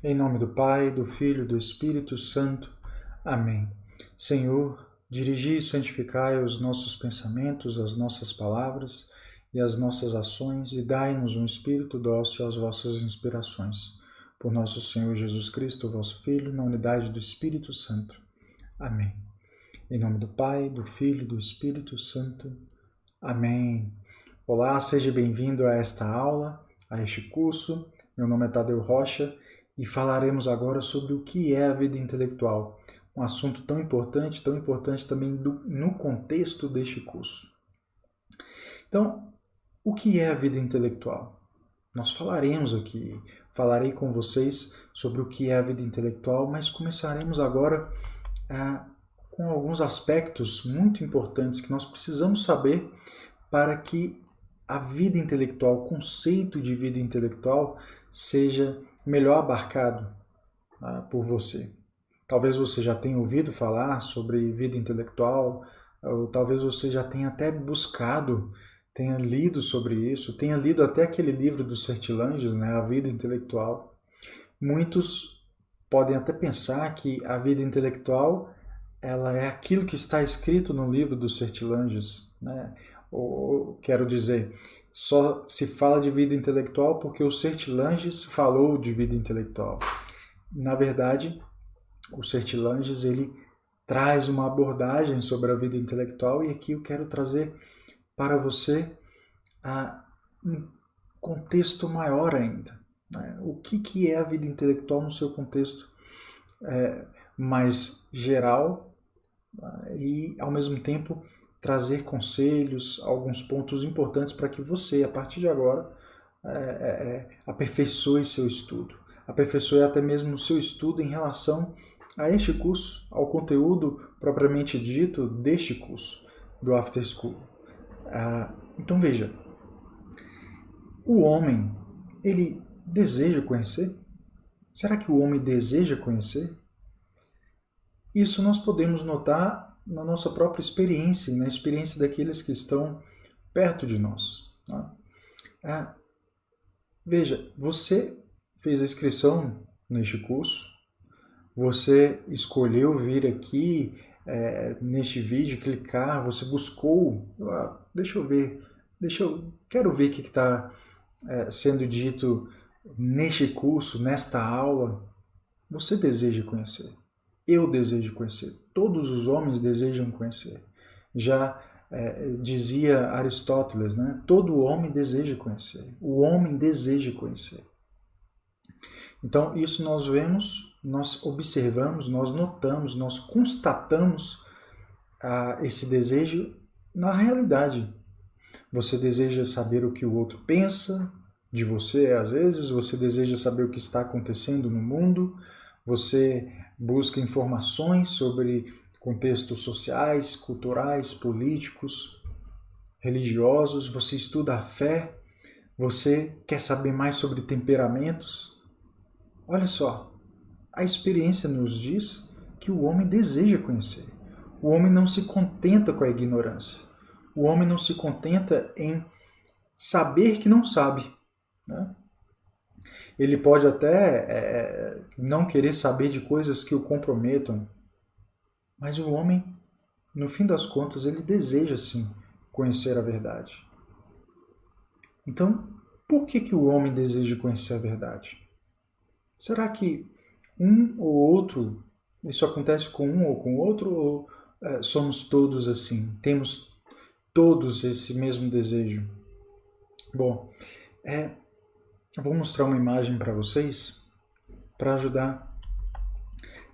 Em nome do Pai, do Filho e do Espírito Santo. Amém. Senhor, dirigi e santificai os nossos pensamentos, as nossas palavras e as nossas ações, e dai-nos um espírito dócil às vossas inspirações. Por nosso Senhor Jesus Cristo, vosso Filho, na unidade do Espírito Santo. Amém. Em nome do Pai, do Filho e do Espírito Santo. Amém. Olá, seja bem-vindo a esta aula, a este curso. Meu nome é Tadeu Rocha e falaremos agora sobre o que é a vida intelectual. Um assunto tão importante também no contexto deste curso. Então, o que é a vida intelectual? Nós falarei com vocês sobre o que é a vida intelectual, mas começaremos agora com alguns aspectos muito importantes que nós precisamos saber para que a vida intelectual, o conceito de vida intelectual, seja melhor abarcado por você. Talvez você já tenha ouvido falar sobre vida intelectual, ou talvez você já tenha até buscado, tenha lido sobre isso, tenha lido até aquele livro do Sertilanges, A Vida Intelectual. Muitos podem até pensar que a vida intelectual ela é aquilo que está escrito no livro do Sertilanges, Ou quero dizer, só se fala de vida intelectual porque o Sertilanges falou de vida intelectual. Na verdade, o Sertilanges ele traz uma abordagem sobre a vida intelectual e aqui eu quero trazer para você um contexto maior ainda. O que é a vida intelectual no seu contexto mais geral e, ao mesmo tempo, trazer conselhos, alguns pontos importantes para que você, a partir de agora, aperfeiçoe seu estudo. Aperfeiçoe até mesmo o seu estudo em relação a este curso, ao conteúdo propriamente dito deste curso, do After School. Então veja, o homem, ele deseja conhecer? Será que o homem deseja conhecer? Isso nós podemos notar na nossa própria experiência, na experiência daqueles que estão perto de nós. Veja, você fez a inscrição neste curso, você escolheu vir aqui neste vídeo, clicar, você buscou, deixa eu ver, quero ver o que está sendo dito neste curso, nesta aula. Você deseja conhecer. Eu desejo conhecer. Todos os homens desejam conhecer. Já dizia Aristóteles, todo homem deseja conhecer. O homem deseja conhecer. Então, isso nós vemos, nós observamos, nós notamos, nós constatamos esse desejo na realidade. Você deseja saber o que o outro pensa de você, às vezes, você deseja saber o que está acontecendo no mundo, você busca informações sobre contextos sociais, culturais, políticos, religiosos, você estuda a fé, você quer saber mais sobre temperamentos. Olha só, a experiência nos diz que o homem deseja conhecer. O homem não se contenta com a ignorância. O homem não se contenta em saber que não sabe. Ele pode até não querer saber de coisas que o comprometam, mas o homem, no fim das contas, ele deseja sim conhecer a verdade. Então, por que o homem deseja conhecer a verdade? Será que um ou outro, isso acontece com um ou com outro, ou somos todos assim? Temos todos esse mesmo desejo? Bom, eu vou mostrar uma imagem para vocês para ajudar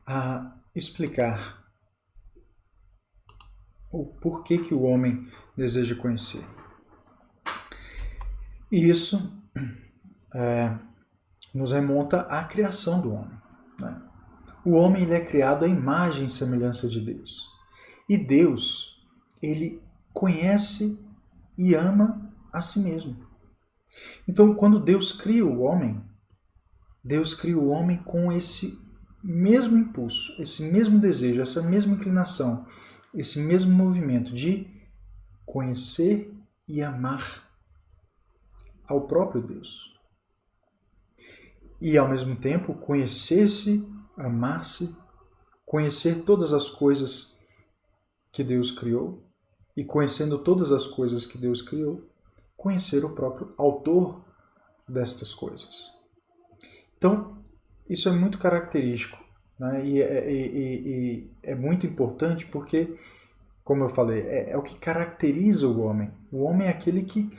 a explicar o porquê que o homem deseja conhecer. E isso nos remonta à criação do homem. O homem ele é criado à imagem e semelhança de Deus. E Deus, ele conhece e ama a si mesmo. Então, quando Deus cria o homem com esse mesmo impulso, esse mesmo desejo, essa mesma inclinação, esse mesmo movimento de conhecer e amar ao próprio Deus. e ao mesmo tempo conhecer-se, amar-se, conhecer todas as coisas que Deus criou e conhecendo todas as coisas que Deus criou, conhecer o próprio autor destas coisas. Então, isso é muito característico, né? E é muito importante porque, como eu falei, é o que caracteriza o homem. O homem é aquele que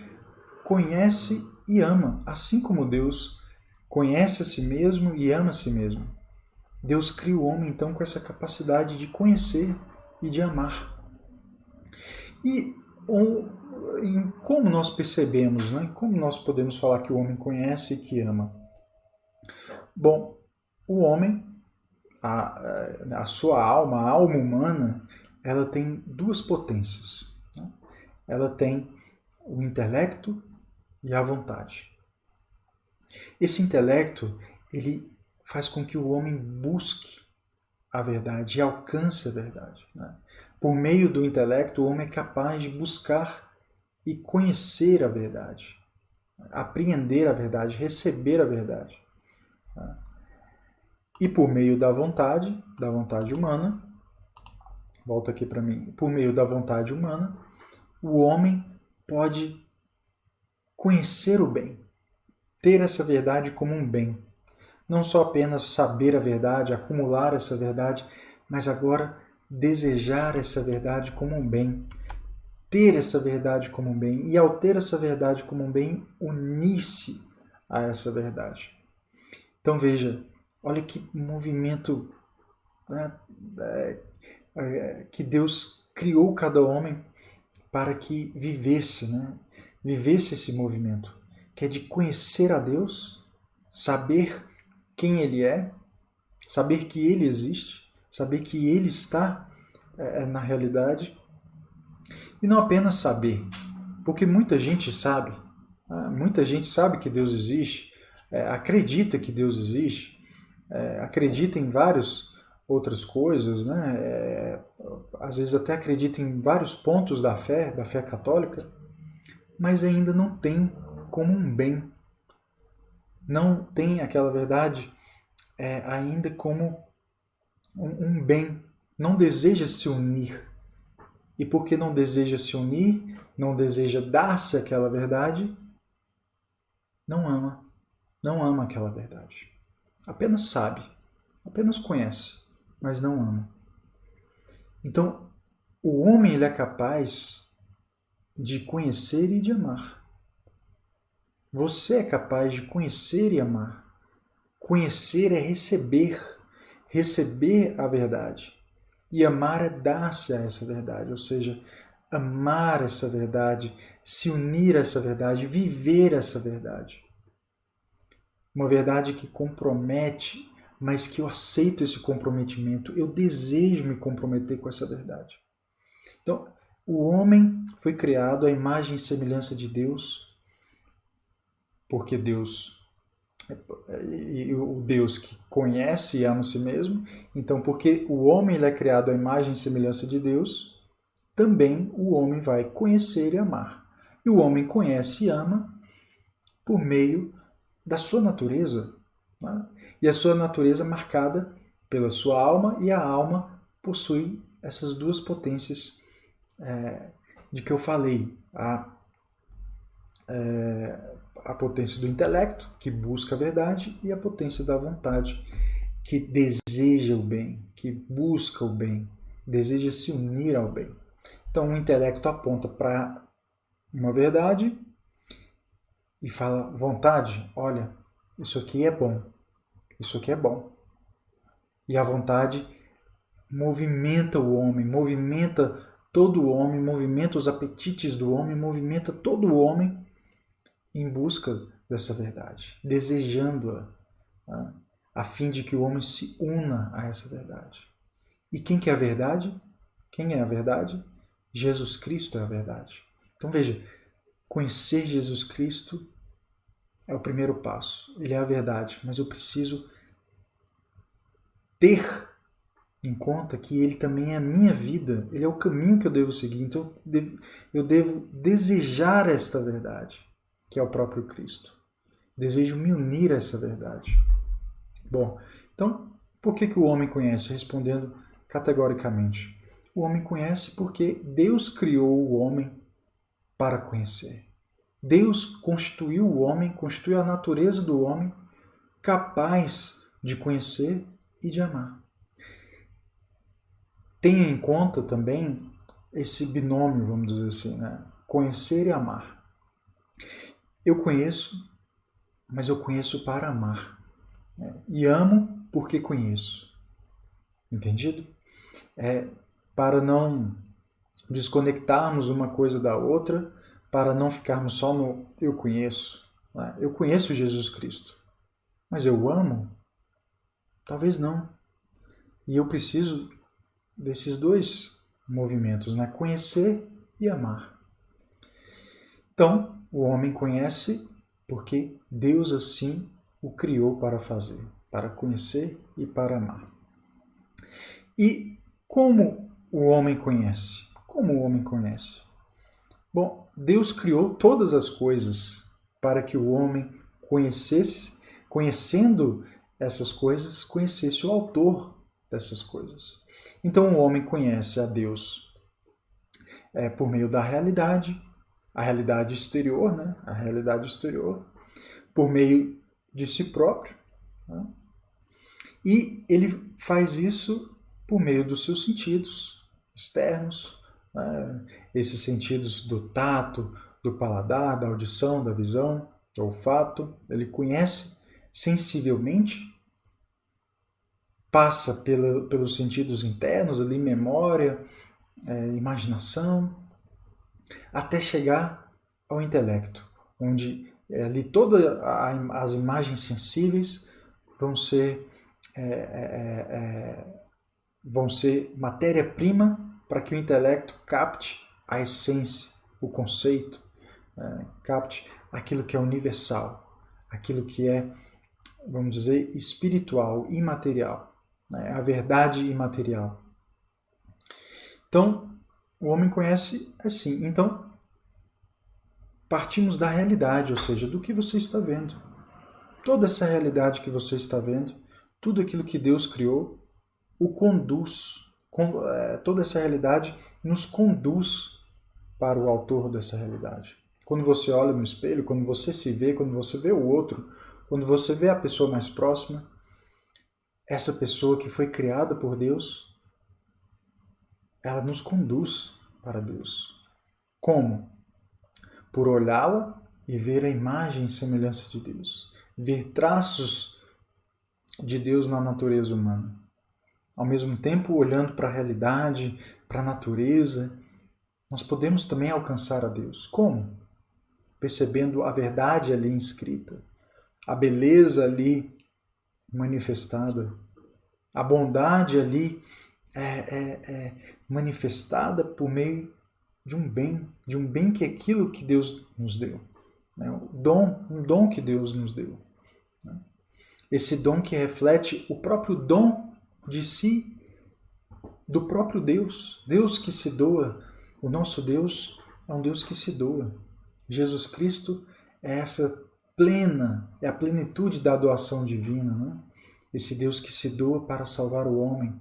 conhece e ama, assim como Deus conhece a si mesmo e ama a si mesmo. Deus cria o homem, então, com essa capacidade de conhecer e de amar. E como nós percebemos, né? Como nós podemos falar que o homem conhece e que ama? Bom, o homem, a sua alma, a alma humana, ela tem duas potências, né? Ela tem o intelecto e a vontade. Esse intelecto, ele faz com que o homem busque a verdade e alcance a verdade, né? Por meio do intelecto, o homem é capaz de buscar e conhecer a verdade, apreender a verdade, receber a verdade. E por meio da vontade humana, volta aqui para mim, por meio da vontade humana, o homem pode conhecer o bem, ter essa verdade como um bem. Não só apenas saber a verdade, acumular essa verdade, mas agora desejar essa verdade como um bem, ter essa verdade como um bem, e ao ter essa verdade como um bem, unir-se a essa verdade. Então veja, olha que movimento, né, que Deus criou cada homem para que vivesse, né, vivesse esse movimento, que é de conhecer a Deus, saber quem Ele é, saber que Ele existe, saber que Ele está na realidade, e não apenas saber, porque muita gente sabe que Deus existe, acredita que Deus existe, acredita em várias outras coisas, né? Às vezes até acredita em vários pontos da fé católica, mas ainda não tem como um bem, não tem aquela verdade ainda como um bem, não deseja se unir. E porque não deseja se unir, não deseja dar-se aquela verdade, não ama aquela verdade. Apenas sabe, apenas conhece, mas não ama. Então, o homem ele é capaz de conhecer e de amar. Você é capaz de conhecer e amar. Conhecer é receber a verdade. E amar é dar-se a essa verdade, ou seja, amar essa verdade, se unir a essa verdade, viver essa verdade. Uma verdade que compromete, mas que eu aceito esse comprometimento, eu desejo me comprometer com essa verdade. Então, o homem foi criado à imagem e semelhança de Deus, porque Deus e o Deus que conhece e ama a si mesmo. Então, porque o homem ele é criado à imagem e semelhança de Deus, também o homem vai conhecer e amar. E o homem conhece e ama por meio da sua natureza, né? E a sua natureza marcada pela sua alma, e a alma possui essas duas potências de que eu falei. A potência do intelecto, que busca a verdade, e a potência da vontade, que deseja o bem, que busca o bem, deseja se unir ao bem. Então, o intelecto aponta para uma verdade e fala, vontade, olha, isso aqui é bom, isso aqui é bom. E a vontade movimenta o homem, movimenta todo o homem, movimenta os apetites do homem, movimenta todo o homem em busca dessa verdade, desejando-a, né, a fim de que o homem se una a essa verdade. E quem que é a verdade? Quem é a verdade? Jesus Cristo é a verdade. Então veja, conhecer Jesus Cristo é o primeiro passo. Ele é a verdade, mas eu preciso ter em conta que Ele também é a minha vida. Ele é o caminho que eu devo seguir. Então eu devo desejar esta verdade, que é o próprio Cristo. Desejo me unir a essa verdade. Bom, então, por que o homem conhece? Respondendo categoricamente. O homem conhece porque Deus criou o homem para conhecer. Deus constituiu o homem, constituiu a natureza do homem capaz de conhecer e de amar. Tenha em conta também esse binômio, vamos dizer assim, né? Conhecer e amar. Eu conheço, mas eu conheço para amar. Né? E amo porque conheço. Entendido? Para não desconectarmos uma coisa da outra, para não ficarmos só no eu conheço. Né? Eu conheço Jesus Cristo, mas eu amo? Talvez não. E eu preciso desses dois movimentos, né? Conhecer e amar. Então, o homem conhece porque Deus assim o criou para fazer, para conhecer e para amar. E como o homem conhece? Como o homem conhece? Bom, Deus criou todas as coisas para que o homem conhecesse, conhecendo essas coisas, conhecesse o autor dessas coisas. Então o homem conhece a Deus por meio da realidade, a realidade exterior, né? A realidade exterior, por meio de si próprio. Né? E ele faz isso por meio dos seus sentidos externos, né? Esses sentidos do tato, do paladar, da audição, da visão, do olfato. Ele conhece sensivelmente, passa pelos sentidos internos, ali, memória, imaginação, até chegar ao intelecto, onde ali todas as imagens sensíveis vão ser matéria-prima para que o intelecto capte a essência, o conceito, capte aquilo que é universal, aquilo que é, vamos dizer, espiritual, imaterial, né? A verdade imaterial. Então, o homem conhece assim. Então, partimos da realidade, ou seja, do que você está vendo. Toda essa realidade que você está vendo, tudo aquilo que Deus criou, o conduz. Toda essa realidade nos conduz para o autor dessa realidade. Quando você olha no espelho, quando você se vê, quando você vê o outro, quando você vê a pessoa mais próxima, essa pessoa que foi criada por Deus, ela nos conduz para Deus. Como? Por olhá-la e ver a imagem e semelhança de Deus. Ver traços de Deus na natureza humana. Ao mesmo tempo, olhando para a realidade, para a natureza, nós podemos também alcançar a Deus. Como? Percebendo a verdade ali inscrita, a beleza ali manifestada, a bondade ali manifestada por meio de um bem que é aquilo que Deus nos deu. Né? Um dom que Deus nos deu. Né? Esse dom que reflete o próprio dom de si, do próprio Deus. Deus que se doa. O nosso Deus é um Deus que se doa. Jesus Cristo é é a plenitude da doação divina. Né? Esse Deus que se doa para salvar o homem.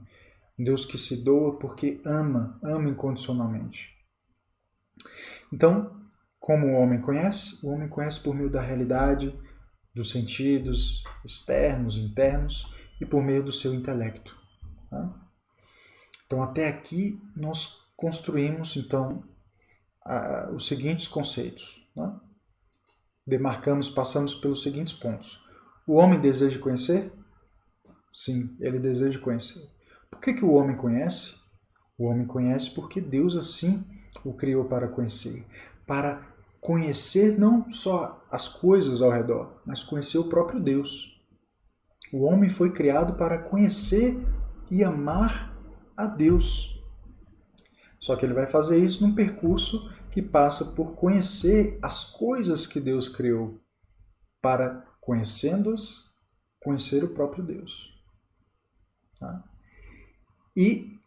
Um Deus que se doa porque ama incondicionalmente. Então, como o homem conhece? O homem conhece por meio da realidade, dos sentidos externos, internos e por meio do seu intelecto. Tá? Então, até aqui nós construímos então os seguintes conceitos. Né? Demarcamos, passamos pelos seguintes pontos. O homem deseja conhecer? Sim, ele deseja conhecer. Por que o homem conhece? O homem conhece porque Deus assim o criou para conhecer. Para conhecer não só as coisas ao redor, mas conhecer o próprio Deus. O homem foi criado para conhecer e amar a Deus. Só que ele vai fazer isso num percurso que passa por conhecer as coisas que Deus criou, para, conhecendo-as, conhecer o próprio Deus. Tá? E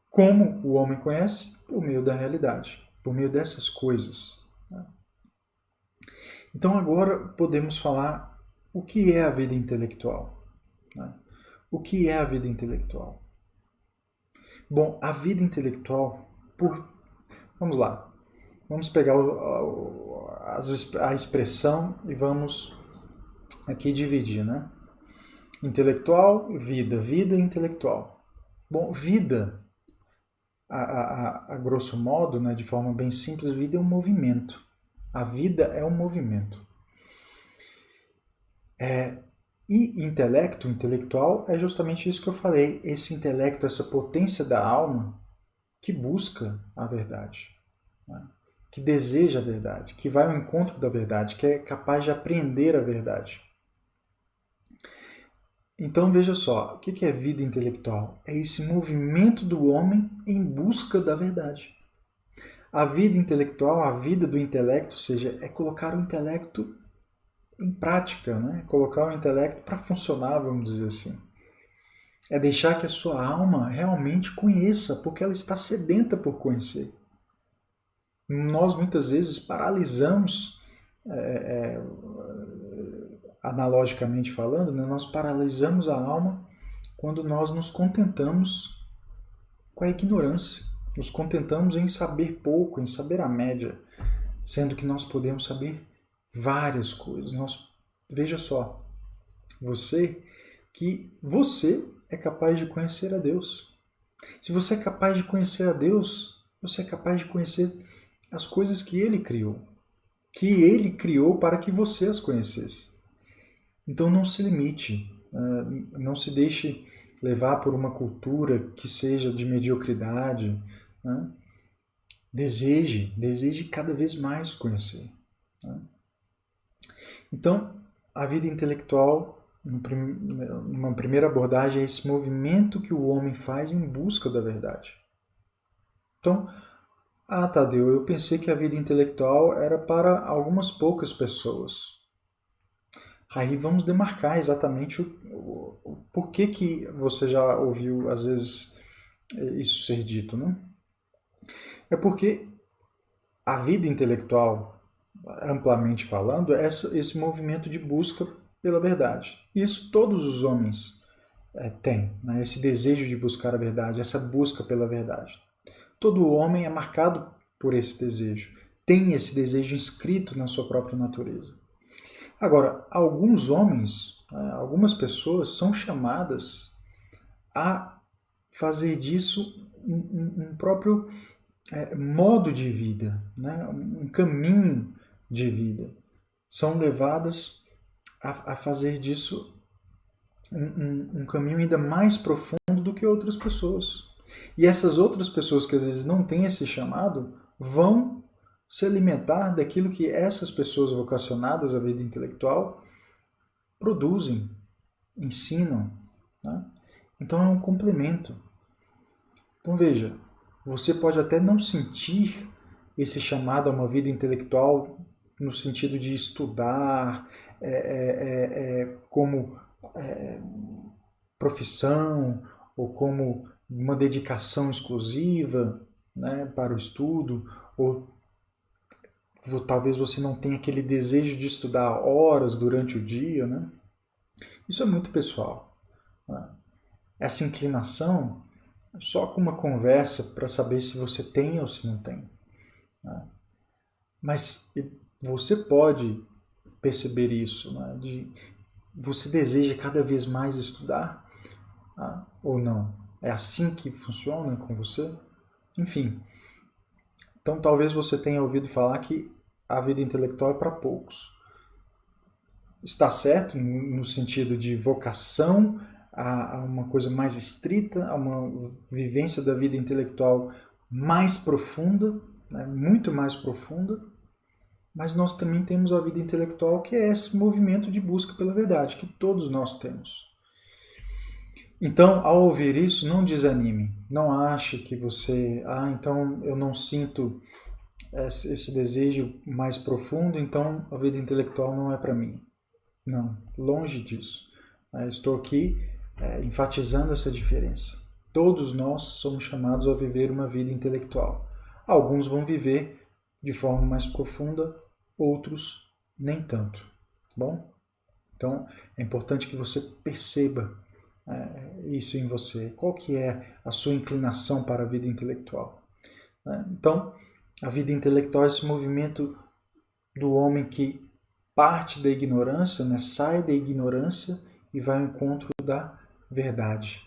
como o homem conhece? Por meio da realidade, por meio dessas coisas. Tá? Então agora podemos falar o que é a vida intelectual. né? O que é a vida intelectual? Bom, a vida intelectual, vamos lá, vamos pegar a expressão e vamos aqui dividir, né? Intelectual, vida, vida intelectual. Bom, vida, a grosso modo, né, de forma bem simples, vida é um movimento. A vida é um movimento. E intelecto, intelectual, é justamente isso que eu falei. Esse intelecto, essa potência da alma que busca a verdade, né? Que deseja a verdade, que vai ao encontro da verdade, que é capaz de apreender a verdade. Então veja só, o que é vida intelectual? É esse movimento do homem em busca da verdade. A vida intelectual, a vida do intelecto, ou seja, é colocar o intelecto em prática, né? Colocar o intelecto para funcionar, vamos dizer assim. É deixar que a sua alma realmente conheça, porque ela está sedenta por conhecer. Nós muitas vezes paralisamos, analogicamente falando, né? Nós paralisamos a alma quando nós nos contentamos com a ignorância. Nos contentamos em saber pouco, em saber a média, sendo que nós podemos saber várias coisas. Veja só, você é capaz de conhecer a Deus. Se você é capaz de conhecer a Deus, você é capaz de conhecer as coisas que Ele criou para que você as conhecesse. Então não se limite, não se deixe levar por uma cultura que seja de mediocridade, né? Deseje cada vez mais conhecer, né? Então, a vida intelectual, numa primeira abordagem, é esse movimento que o homem faz em busca da verdade. Então, Tadeu, eu pensei que a vida intelectual era para algumas poucas pessoas. Aí vamos demarcar exatamente o porquê que você já ouviu, às vezes, isso ser dito, né? É porque a vida intelectual, amplamente falando, é esse movimento de busca pela verdade. Isso todos os homens têm, né? Esse desejo de buscar a verdade, essa busca pela verdade. Todo homem é marcado por esse desejo, tem esse desejo inscrito na sua própria natureza. Agora, alguns homens, algumas pessoas são chamadas a fazer disso um próprio modo de vida, né? Um caminho de vida. São levadas a fazer disso um caminho ainda mais profundo do que outras pessoas. E essas outras pessoas que às vezes não têm esse chamado vão se alimentar daquilo que essas pessoas vocacionadas à vida intelectual produzem, ensinam, né? Então é um complemento. Então veja, você pode até não sentir esse chamado a uma vida intelectual no sentido de estudar como profissão ou como uma dedicação exclusiva, né, para o estudo, ou talvez você não tenha aquele desejo de estudar horas durante o dia, né? Isso é muito pessoal, né? Essa inclinação, só com uma conversa para saber se você tem ou se não tem, né? Mas você pode perceber isso, né? Você deseja cada vez mais estudar, né? Ou não? É assim que funciona com você? Enfim, então talvez você tenha ouvido falar que a vida intelectual é para poucos. Está certo no sentido de vocação a uma coisa mais estrita, a uma vivência da vida intelectual mais profunda, né, muito mais profunda, mas nós também temos a vida intelectual, que é esse movimento de busca pela verdade, que todos nós temos. Então, ao ouvir isso, não desanime, não ache que você, então eu não sinto esse desejo mais profundo, então a vida intelectual não é para mim. Não, longe disso. Estou aqui enfatizando essa diferença. Todos nós somos chamados a viver uma vida intelectual. Alguns vão viver de forma mais profunda, outros nem tanto. Bom? Então, é importante que você perceba isso em você? Qual que é a sua inclinação para a vida intelectual? Então, a vida intelectual é esse movimento do homem que parte da ignorância, sai da ignorância e vai ao encontro da verdade.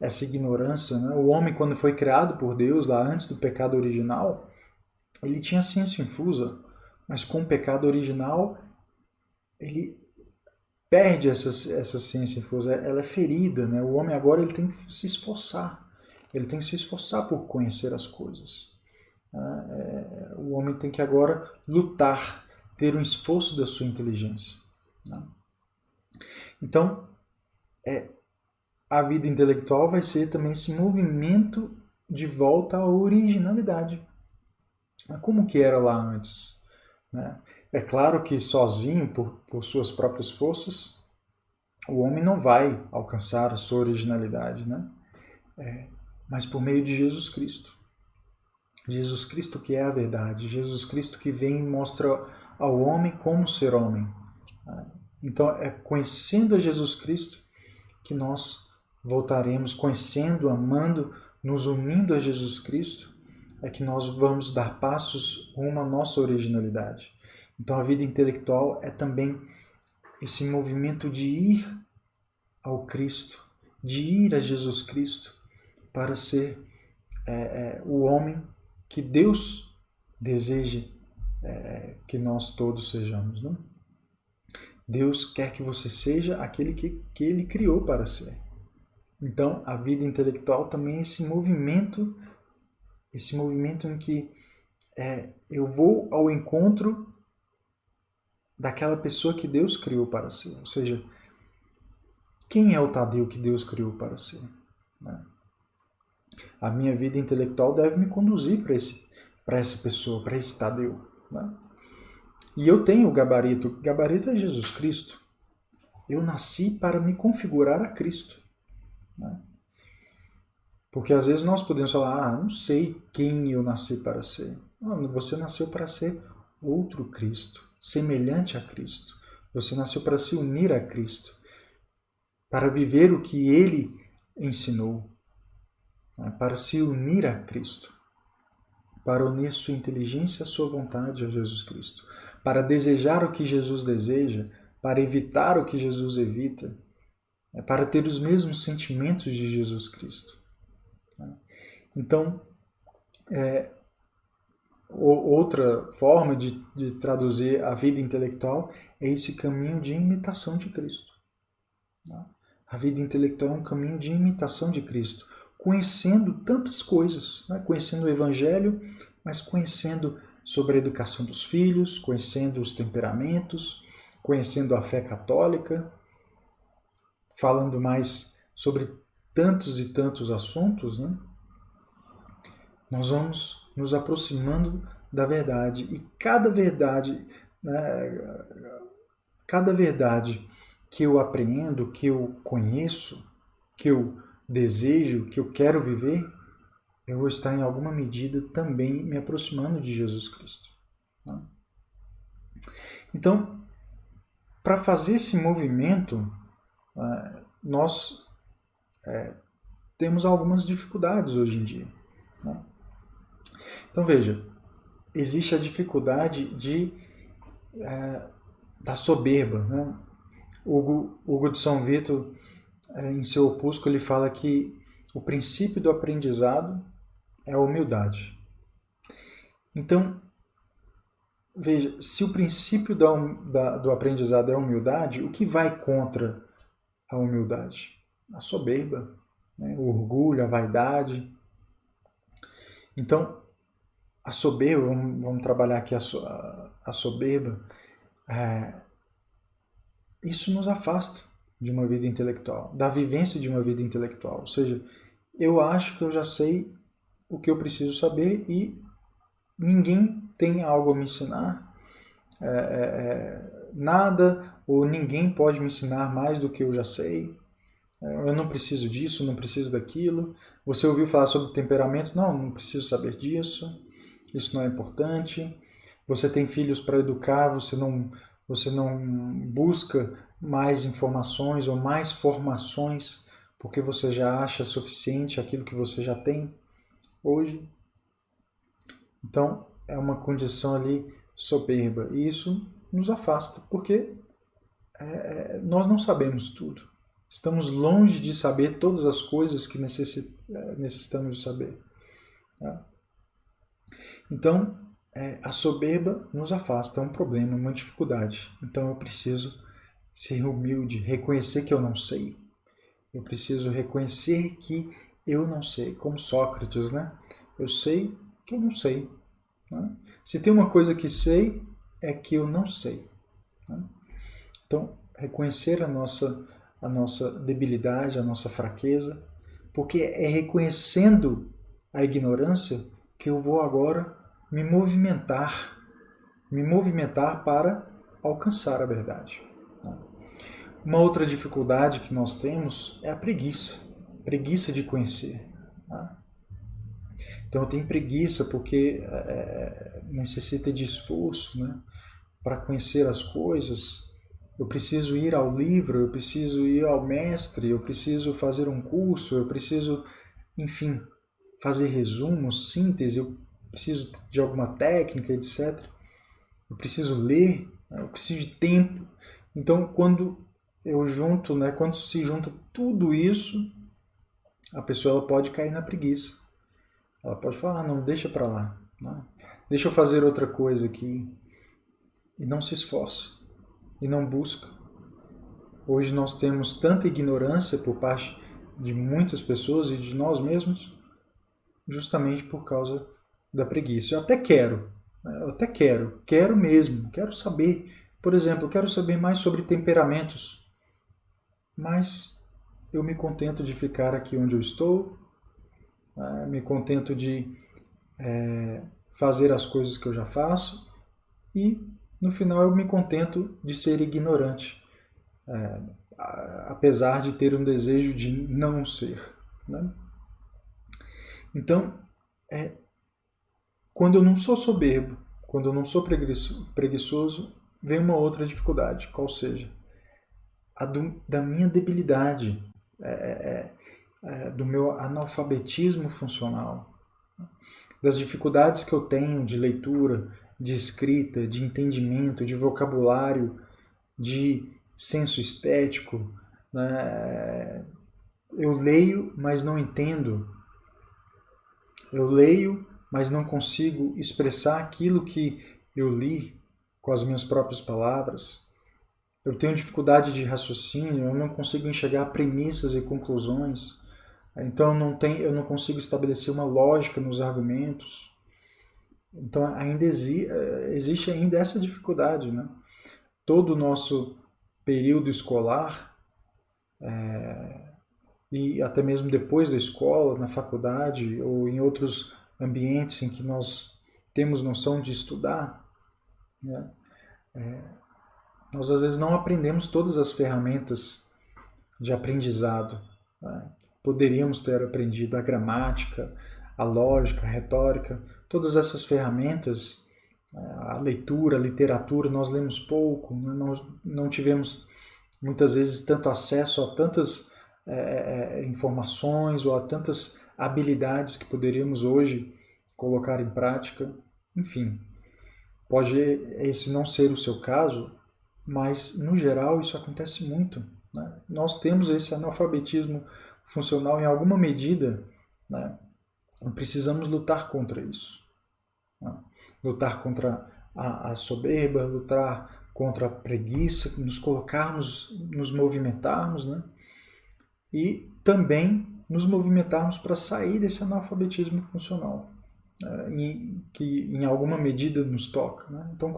Essa ignorância, o homem, quando foi criado por Deus, lá antes do pecado original, ele tinha ciência infusa, mas com o pecado original, ele perde essa ciência infusa, ela é ferida. O homem agora ele tem que se esforçar, por conhecer as coisas. O homem tem que agora lutar, ter um esforço da sua inteligência. Então, a vida intelectual vai ser também esse movimento de volta à originalidade. Como que era lá antes? É claro que sozinho, por suas próprias forças, o homem não vai alcançar a sua originalidade, mas por meio de Jesus Cristo. Jesus Cristo que é a verdade, Jesus Cristo que vem e mostra ao homem como ser homem. Então, é conhecendo a Jesus Cristo que nós voltaremos, conhecendo, amando, nos unindo a Jesus Cristo, é que nós vamos dar passos rumo à nossa originalidade. Então, a vida intelectual é também esse movimento de ir ao Cristo, de ir a Jesus Cristo para ser o homem que Deus deseja que nós todos sejamos. Deus quer que você seja aquele que Ele criou para ser. Então, a vida intelectual também é esse movimento em que eu vou ao encontro daquela pessoa que Deus criou para ser. Ou seja, quem é o Tadeu que Deus criou para ser? A minha vida intelectual deve me conduzir para essa pessoa, para esse Tadeu. E eu tenho o gabarito. O gabarito é Jesus Cristo. Eu nasci para me configurar a Cristo. Porque às vezes nós podemos falar, não sei quem eu nasci para ser. Não, você nasceu para ser outro Cristo, semelhante a Cristo. Você nasceu para se unir a Cristo, para viver o que Ele ensinou, para se unir a Cristo, para unir sua inteligência à sua vontade a Jesus Cristo, para desejar o que Jesus deseja, para evitar o que Jesus evita, para ter os mesmos sentimentos de Jesus Cristo. Então, outra forma de traduzir a vida intelectual é esse caminho de imitação de Cristo. A vida intelectual é um caminho de imitação de Cristo, conhecendo tantas coisas, conhecendo o Evangelho, mas conhecendo sobre a educação dos filhos, conhecendo os temperamentos, conhecendo a fé católica, falando mais sobre tantos e tantos assuntos, nós vamos nos aproximando da verdade. E cada verdade que eu apreendo, que eu conheço, que eu desejo, que eu quero viver, eu vou estar em alguma medida também me aproximando de Jesus Cristo. Então, para fazer esse movimento, nós temos algumas dificuldades hoje em dia. Então veja, existe a dificuldade da soberba. Hugo de São Vito, em seu opúsculo, ele fala que o princípio do aprendizado é a humildade. Então, veja, se o princípio do aprendizado é a humildade, o que vai contra a humildade? A soberba, o orgulho, a vaidade. Então, a soberba, vamos trabalhar aqui a soberba, isso nos afasta de uma vida intelectual, da vivência de uma vida intelectual. Ou seja, eu acho que eu já sei o que eu preciso saber e ninguém tem algo a me ensinar, nada ou ninguém pode me ensinar mais do que eu já sei. Eu não preciso disso, não preciso daquilo. Você ouviu falar sobre temperamentos? Não preciso saber disso. Isso não é importante. Você tem filhos para educar, você não busca mais informações ou mais formações, porque você já acha suficiente aquilo que você já tem hoje. Então, é uma condição ali soberba. E isso nos afasta, porque nós não sabemos tudo. Estamos longe de saber todas as coisas que necessitamos de saber. Tá? Então, a soberba nos afasta, é um problema, uma dificuldade. Então, eu preciso ser humilde, reconhecer que eu não sei. Eu preciso reconhecer que eu não sei, como Sócrates, né? Eu sei que eu não sei. Né? Se tem uma coisa que sei, é que eu não sei. Né? Então, reconhecer a nossa debilidade, a nossa fraqueza, porque é reconhecendo a ignorância que eu vou agora me movimentar para alcançar a verdade. Uma outra dificuldade que nós temos é a preguiça de conhecer. Então eu tenho preguiça porque necessita de esforço, né, para conhecer as coisas. Eu preciso ir ao livro, eu preciso ir ao mestre, eu preciso fazer um curso, eu preciso, enfim, fazer resumo, síntese, eu preciso de alguma técnica, etc. Eu preciso ler, eu preciso de tempo. Então, quando quando se junta tudo isso, a pessoa ela pode cair na preguiça. Ela pode falar, não, deixa para lá. Né? Deixa eu fazer outra coisa aqui. E não se esforça. E não busca. Hoje nós temos tanta ignorância por parte de muitas pessoas e de nós mesmos, justamente por causa da preguiça. Eu até quero mesmo, quero saber. Por exemplo, eu quero saber mais sobre temperamentos. Mas eu me contento de ficar aqui onde eu estou, me contento de fazer as coisas que eu já faço e, no final, eu me contento de ser ignorante, apesar de ter um desejo de não ser. Né? Então, quando eu não sou soberbo, quando eu não sou preguiçoso, vem uma outra dificuldade, qual seja? Da minha debilidade, do meu analfabetismo funcional, das dificuldades que eu tenho de leitura, de escrita, de entendimento, de vocabulário, de senso estético. Né? Eu leio, mas não entendo. Eu leio, mas não consigo expressar aquilo que eu li com as minhas próprias palavras. Eu tenho dificuldade de raciocínio, eu não consigo enxergar premissas e conclusões. Então eu não consigo estabelecer uma lógica nos argumentos. Então ainda existe ainda essa dificuldade. Né? Todo o nosso período escolar, e até mesmo depois da escola, na faculdade ou em outros ambientes em que nós temos noção de estudar, né? Nós às vezes não aprendemos todas as ferramentas de aprendizado, né? Poderíamos ter aprendido a gramática, a lógica, a retórica, todas essas ferramentas, a leitura, a literatura, nós lemos pouco, né? não tivemos muitas vezes tanto acesso a tantas informações ou a tantas habilidades que poderíamos hoje colocar em prática. Enfim, pode esse não ser o seu caso, mas no geral isso acontece muito. Né? Nós temos esse analfabetismo funcional em alguma medida, né? Precisamos lutar contra isso. Né? Lutar contra a soberba, lutar contra a preguiça, nos movimentarmos, né? E também nos movimentarmos para sair desse analfabetismo funcional, que em alguma medida nos toca. Né? Então,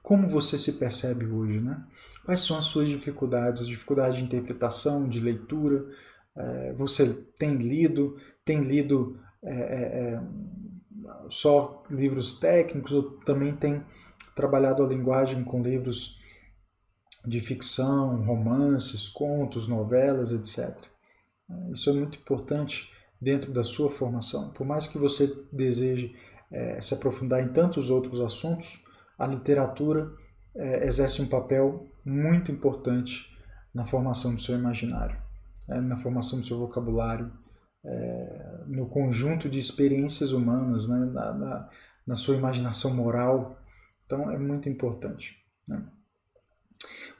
como você se percebe hoje? Né? Quais são as suas dificuldades? Dificuldade de interpretação, de leitura? Você tem lido só livros técnicos ou também tem trabalhado a linguagem com livros de ficção, romances, contos, novelas, etc. Isso é muito importante dentro da sua formação. Por mais que você deseje se aprofundar em tantos outros assuntos, a literatura exerce um papel muito importante na formação do seu imaginário, na formação do seu vocabulário, no conjunto de experiências humanas, né? na sua imaginação moral. Então, é muito importante, né?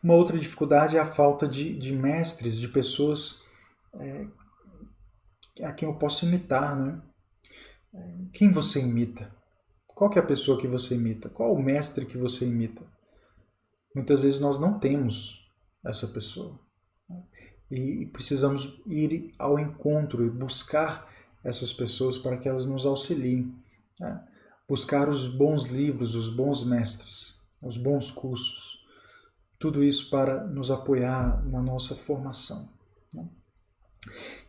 Uma outra dificuldade é a falta de mestres, de pessoas a quem eu posso imitar, né? Quem você imita? Qual que é a pessoa que você imita? Qual o mestre que você imita? Muitas vezes nós não temos essa pessoa, né? E precisamos ir ao encontro e buscar essas pessoas para que elas nos auxiliem, né? Buscar os bons livros, os bons mestres, os bons cursos, tudo isso para nos apoiar na nossa formação, né?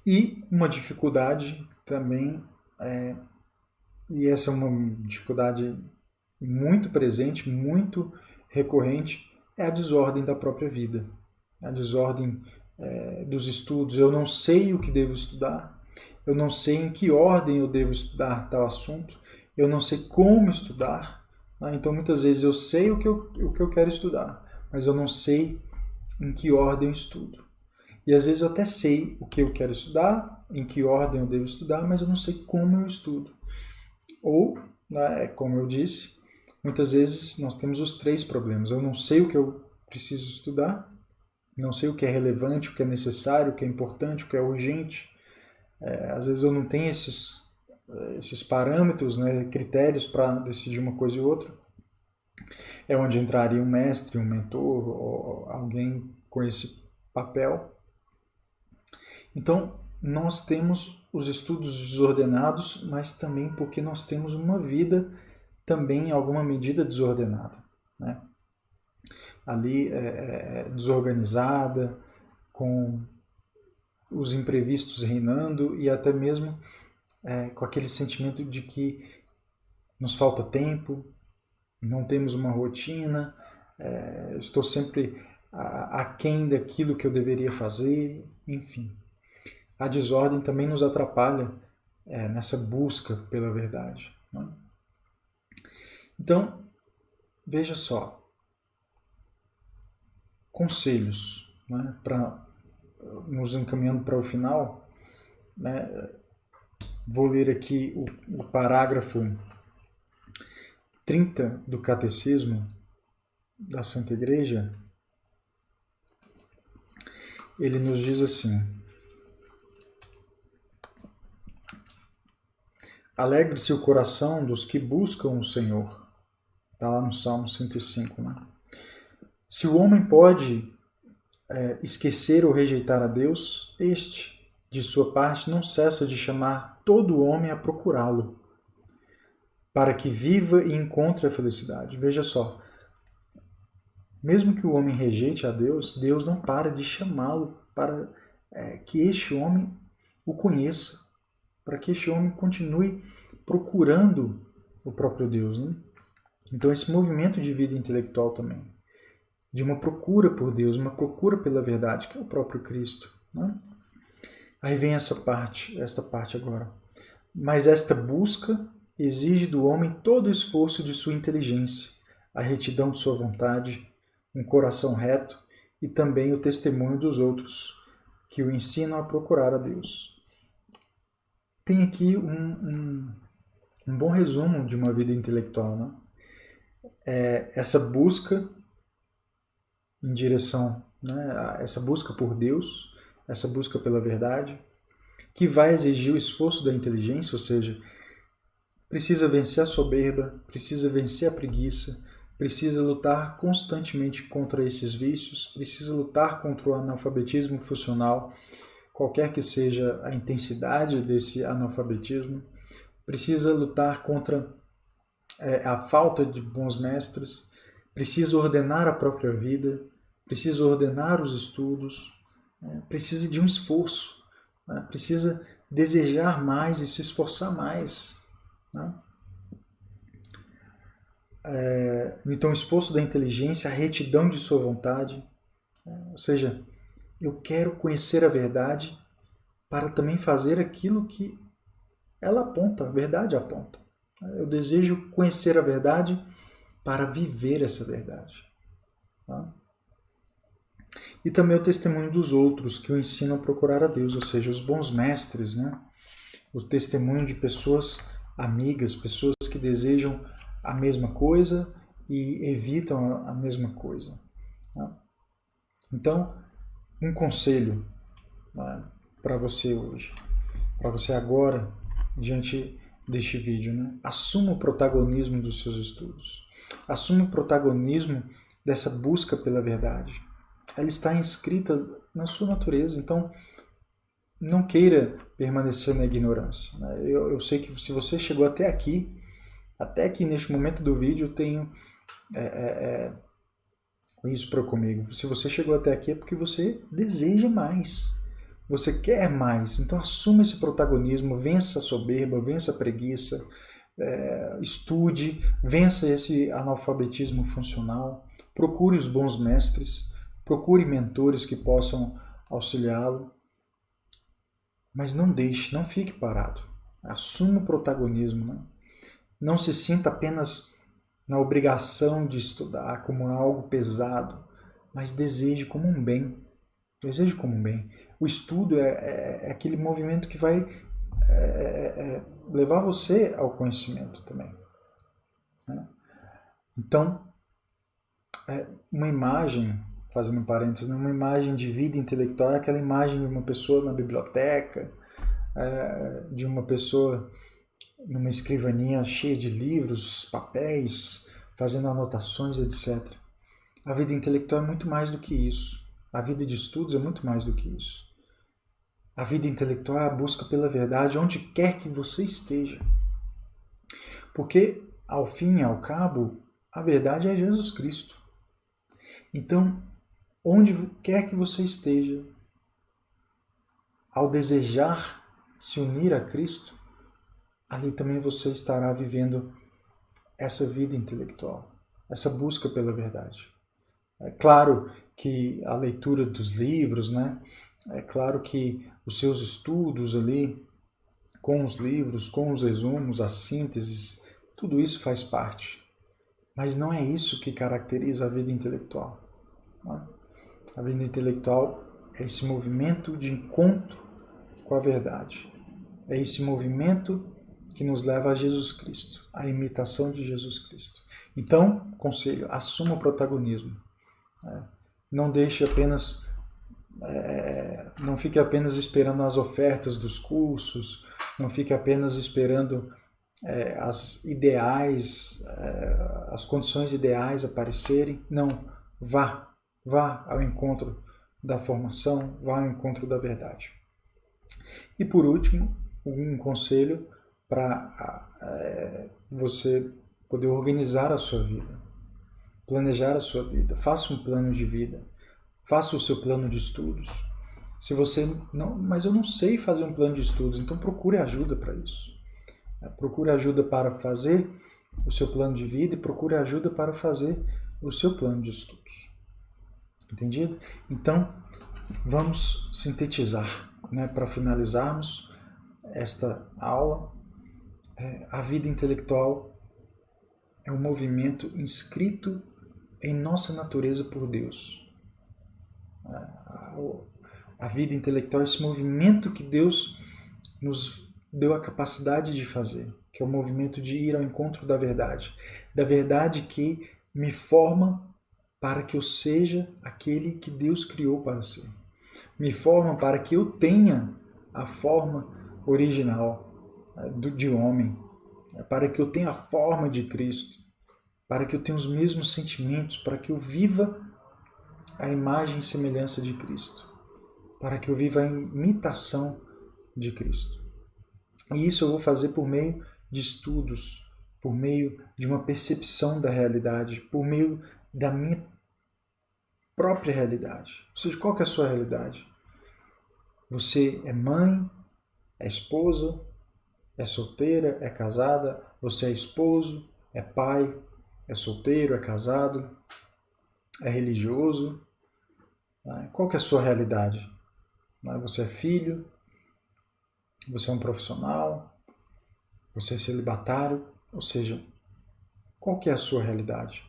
E uma dificuldade também, e essa é uma dificuldade muito presente, muito recorrente, é a desordem da própria vida, a desordem dos estudos. Eu não sei o que devo estudar, eu não sei em que ordem eu devo estudar tal assunto, eu não sei como estudar, né? Então muitas vezes eu sei o que eu quero estudar, mas eu não sei em que ordem eu estudo. E às vezes eu até sei o que eu quero estudar, em que ordem eu devo estudar, mas eu não sei como eu estudo. Ou, né, como eu disse, muitas vezes nós temos os 3 problemas. Eu não sei o que eu preciso estudar, não sei o que é relevante, o que é necessário, o que é importante, o que é urgente. Às vezes eu não tenho esses parâmetros, né, critérios para decidir uma coisa e outra. É onde entraria um mestre, um mentor, ou alguém com esse papel. Então, nós temos os estudos desordenados, mas também porque nós temos uma vida também, em alguma medida, desordenada, né? Ali desorganizada, com os imprevistos reinando e até mesmo com aquele sentimento de que nos falta tempo, não temos uma rotina, estou sempre aquém daquilo que eu deveria fazer, enfim. A desordem também nos atrapalha nessa busca pela verdade, né? Então, veja só, conselhos, né, para nos encaminhando para o final, né? Vou ler aqui o parágrafo 30 do Catecismo da Santa Igreja. Ele nos diz assim: alegre-se o coração dos que buscam o Senhor. Está lá no Salmo 105, né? Se o homem pode esquecer ou rejeitar a Deus, este, de sua parte, não cessa de chamar todo o homem a procurá-lo, para que viva e encontre a felicidade. Veja só, mesmo que o homem rejeite a Deus, Deus não para de chamá-lo para que este homem o conheça, para que este homem continue procurando o próprio Deus, né? Então esse movimento de vida intelectual também, de uma procura por Deus, uma procura pela verdade, que é o próprio Cristo, né? Aí vem esta parte agora. Mas esta busca exige do homem todo o esforço de sua inteligência, a retidão de sua vontade, um coração reto e também o testemunho dos outros, que o ensinam a procurar a Deus. Tem aqui um bom resumo de uma vida intelectual, né? Essa busca em direção, né, essa busca por Deus, essa busca pela verdade, que vai exigir o esforço da inteligência, ou seja, precisa vencer a soberba, precisa vencer a preguiça, precisa lutar constantemente contra esses vícios, precisa lutar contra o analfabetismo funcional, qualquer que seja a intensidade desse analfabetismo, precisa lutar contra a falta de bons mestres, precisa ordenar a própria vida, precisa ordenar os estudos, precisa de um esforço, precisa desejar mais e se esforçar mais, né? Então, o esforço da inteligência, a retidão de sua vontade, ou seja, eu quero conhecer a verdade para também fazer aquilo que ela aponta, a verdade aponta. Eu desejo conhecer a verdade para viver essa verdade, tá? E também o testemunho dos outros que o ensinam a procurar a Deus, ou seja, os bons mestres, né? O testemunho de pessoas amigas, pessoas que desejam a mesma coisa e evitam a mesma coisa. Tá? Então, um conselho, né, para você hoje, para você agora, diante deste vídeo, né? Assuma o protagonismo dos seus estudos. Assuma o protagonismo dessa busca pela verdade. Ela está inscrita na sua natureza, então não queira permanecer na ignorância. Né? Eu sei que se você chegou até aqui neste momento do vídeo, eu tenho isso para comigo. Se você chegou até aqui é porque você deseja mais. Você quer mais. Então assuma esse protagonismo, vença a soberba, vença a preguiça, estude, vença esse analfabetismo funcional, procure os bons mestres, procure mentores que possam auxiliá-lo, mas não deixe, não fique parado. Assuma o protagonismo. Né? Não se sinta apenas na obrigação de estudar como algo pesado, mas deseje como um bem. Deseje como um bem. O estudo é aquele movimento que vai levar você ao conhecimento também. Né? Então, uma imagem, fazendo um parênteses, uma imagem de vida intelectual é aquela imagem de uma pessoa na biblioteca, de uma pessoa numa escrivaninha cheia de livros, papéis, fazendo anotações, etc. A vida intelectual é muito mais do que isso. A vida de estudos é muito mais do que isso. A vida intelectual é a busca pela verdade onde quer que você esteja. Porque, ao fim e ao cabo, a verdade é Jesus Cristo. Então, onde quer que você esteja, ao desejar se unir a Cristo, ali também você estará vivendo essa vida intelectual, essa busca pela verdade. É claro que a leitura dos livros, né? É claro que os seus estudos ali, com os livros, com os resumos, as sínteses, tudo isso faz parte. Mas não é isso que caracteriza a vida intelectual. Né? A vida intelectual é esse movimento de encontro com a verdade. É esse movimento que nos leva a Jesus Cristo, a imitação de Jesus Cristo. Então, conselho, assuma o protagonismo. Não deixe apenas, não fique apenas esperando as ofertas dos cursos, não fique apenas esperando as ideais, as condições ideais aparecerem. Não, vá ao encontro da formação, vá ao encontro da verdade. E por último, um conselho para você poder organizar a sua vida, planejar a sua vida. Faça um plano de vida, faça o seu plano de estudos. Se você não, mas eu não sei fazer um plano de estudos, então procure ajuda para isso. Procure ajuda para fazer o seu plano de vida e procure ajuda para fazer o seu plano de estudos. Entendido? Então, vamos sintetizar, né, para finalizarmos esta aula. A vida intelectual é um movimento inscrito em nossa natureza por Deus. A vida intelectual é esse movimento que Deus nos deu a capacidade de fazer, que é o movimento de ir ao encontro da verdade que me forma para que eu seja aquele que Deus criou para ser. Me forma para que eu tenha a forma original de homem, para que eu tenha a forma de Cristo, para que eu tenha os mesmos sentimentos, para que eu viva a imagem e semelhança de Cristo, para que eu viva a imitação de Cristo. E isso eu vou fazer por meio de estudos, por meio de uma percepção da realidade, por meio da minha própria realidade. Ou seja, qual que é a sua realidade? Você é mãe, é esposa, é solteira, é casada, você é esposo, é pai, é solteiro, é casado, é religioso. Qual que é a sua realidade? Você é filho, você é um profissional, você é celibatário, ou seja, qual que é a sua realidade?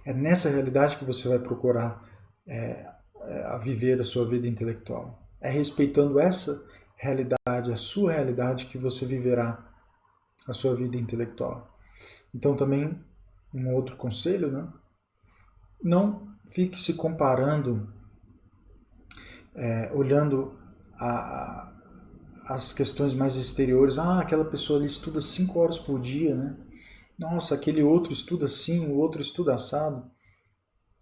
É nessa realidade que você vai procurar a viver a sua vida intelectual. É respeitando essa realidade, a sua realidade, que você viverá a sua vida intelectual. Então também um outro conselho, né? Não fique se comparando, olhando as questões mais exteriores. Aquela pessoa ali estuda 5 horas por dia, né? Nossa, aquele outro estuda assim, o outro estuda assado.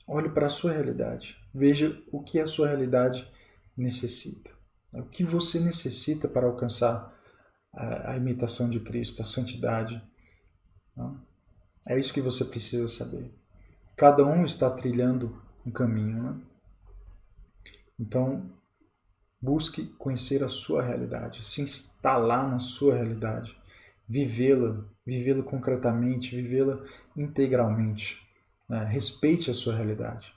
Olhe para a sua realidade. Veja o que a sua realidade necessita. O que você necessita para alcançar a imitação de Cristo, a santidade. É isso que você precisa saber. Cada um está trilhando um caminho, né? Então, busque conhecer a sua realidade, se instalar na sua realidade, vivê-la concretamente, vivê-la integralmente. Né? Respeite a sua realidade.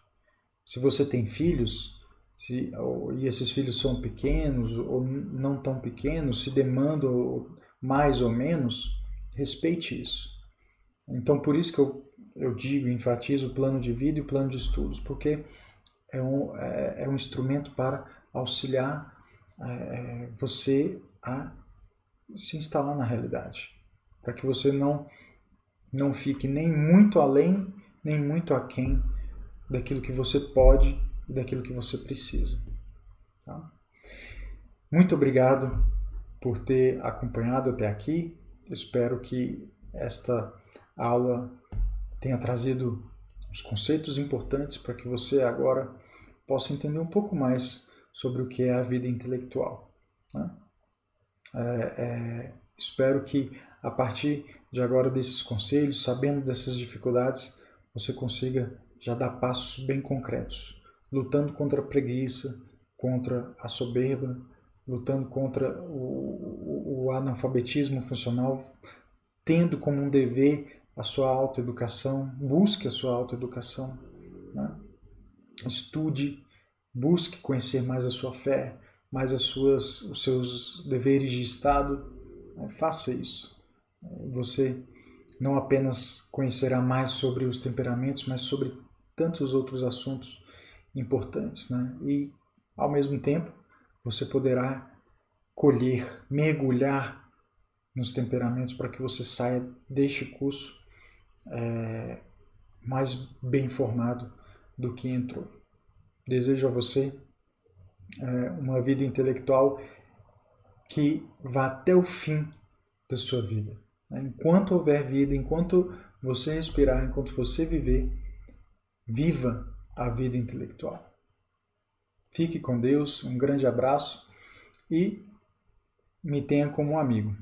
Se você tem filhos, e esses filhos são pequenos ou não tão pequenos, se demandam mais ou menos, respeite isso. Então, por isso que eu digo, enfatizo o plano de vida e o plano de estudos, porque é um instrumento para auxiliar você a se instalar na realidade, para que você não fique nem muito além, nem muito aquém daquilo que você pode e daquilo que você precisa. Tá? Muito obrigado por ter acompanhado até aqui. Espero que esta aula tenha trazido os conceitos importantes para que você agora possa entender um pouco mais sobre o que é a vida intelectual. Né? Espero que, a partir de agora desses conselhos, sabendo dessas dificuldades, você consiga já dar passos bem concretos, lutando contra a preguiça, contra a soberba, lutando contra o analfabetismo funcional, tendo como um dever a sua autoeducação, busque a sua autoeducação, né? Estude, busque conhecer mais a sua fé, mais os seus deveres de Estado, né? Faça isso. Você não apenas conhecerá mais sobre os temperamentos, mas sobre tantos outros assuntos importantes, né? E, ao mesmo tempo, você poderá colher, mergulhar nos temperamentos para que você saia deste curso mais bem formado do que entrou. Desejo a você uma vida intelectual que vá até o fim da sua vida. Enquanto houver vida, enquanto você respirar, enquanto você viver, viva a vida intelectual. Fique com Deus, um grande abraço e me tenha como um amigo.